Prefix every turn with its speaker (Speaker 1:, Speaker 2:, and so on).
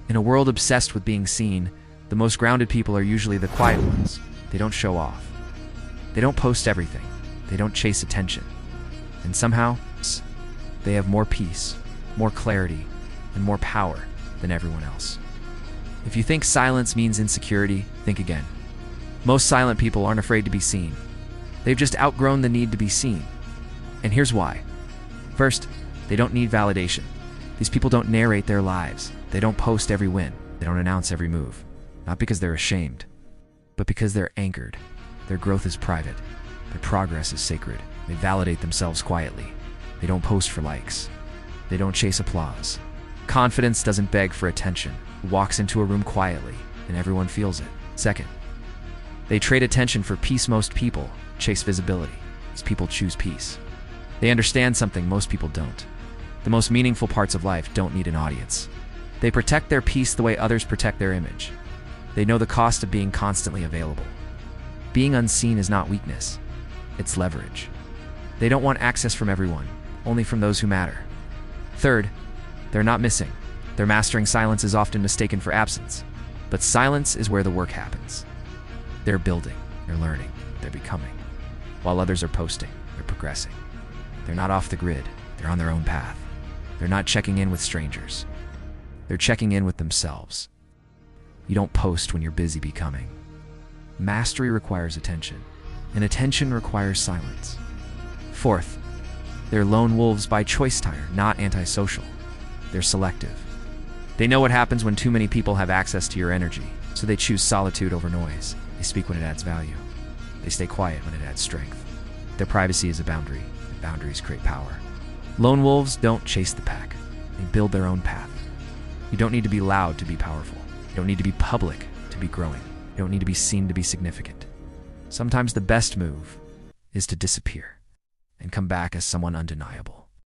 Speaker 1: In a world obsessed with being seen, the most grounded people are usually the quiet ones. They don't show off. They don't post everything. They don't chase attention. And somehow, they have more peace, more clarity, and more power than everyone else. If you think silence means insecurity, think again. Most silent people aren't afraid to be seen. They've just outgrown the need to be seen. And here's why. First, they don't need validation. These people don't narrate their lives. They don't post every win. They don't announce every move. Not because they're ashamed, but because they're anchored. Their growth is private. Their progress is sacred. They validate themselves quietly. They don't post for likes. They don't chase applause. Confidence doesn't beg for attention. It walks into a room quietly, and everyone feels it. Second, they trade attention for peace. Most people chase visibility. These people choose peace. They understand something most people don't. The most meaningful parts of life don't need an audience. They protect their peace the way others protect their image. They know the cost of being constantly available. Being unseen is not weakness. It's leverage. They don't want access from everyone, only from those who matter. Third, they're not missing. Their mastering silence is often mistaken for absence. But silence is where the work happens. They're building, they're learning, they're becoming. While others are posting, they're progressing. They're not off the grid, they're on their own path. They're not checking in with strangers. They're checking in with themselves. You don't post when you're busy becoming. Mastery requires attention, and attention requires silence. Fourth, they're lone wolves by choice, not antisocial. They're selective. They know what happens when too many people have access to your energy, so they choose solitude over noise. They speak when it adds value. They stay quiet when it adds strength. Their privacy is a boundary, and boundaries create power. Lone wolves don't chase the pack. They build their own path. You don't need to be loud to be powerful. You don't need to be public to be growing. You don't need to be seen to be significant. Sometimes the best move is to disappear and come back as someone undeniable.